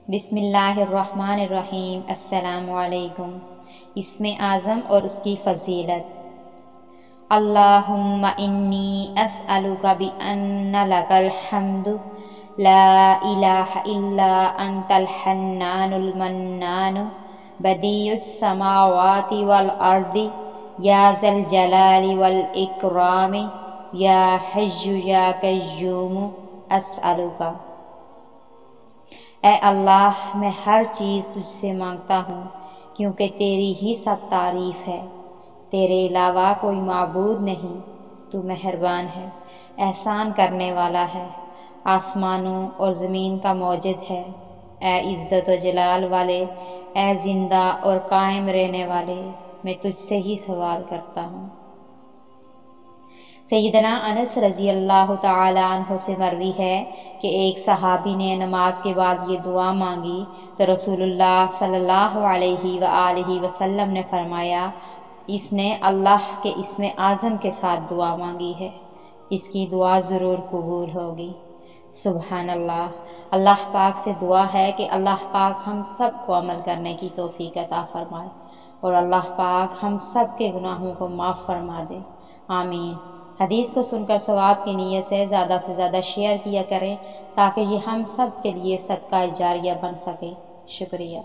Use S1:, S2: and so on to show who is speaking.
S1: بسم اللہ الرحمن الرحیم۔ السلام علیکم۔ اسم اعظم اور اس کی فضیلت۔ اللہم انی اسألک بأن لک الحمد لا الہ الا انت الحنان المنان بدیع السماوات والارض یا ذا الجلال والاکرام یا حی یا قیوم اسألک۔ اے اللہ، میں ہر چیز تجھ سے مانگتا ہوں کیونکہ تیری ہی سب تعریف ہے، تیرے علاوہ کوئی معبود نہیں، تو مہربان ہے، احسان کرنے والا ہے، آسمانوں اور زمین کا موجد ہے۔ اے عزت و جلال والے، اے زندہ اور قائم رہنے والے، میں تجھ سے ہی سوال کرتا ہوں۔ سیدنا انس رضی اللہ تعالی عنہ سے مروی ہے کہ ایک صحابی نے نماز کے بعد یہ دعا مانگی تو رسول اللہ صلی اللہ علیہ وآلہ وسلم نے فرمایا، اس نے اللہ کے اسم اعظم کے ساتھ دعا مانگی ہے، اس کی دعا ضرور قبول ہوگی۔ سبحان اللہ۔ اللہ پاک سے دعا ہے کہ اللہ پاک ہم سب کو عمل کرنے کی توفیق عطا فرمائے اور اللہ پاک ہم سب کے گناہوں کو معاف فرما دے، آمین۔ حدیث کو سن کر ثواب کی نیت سے زیادہ شیئر کیا کریں تاکہ یہ ہم سب کے لیے صدقہ جاریہ بن سکے۔ شکریہ۔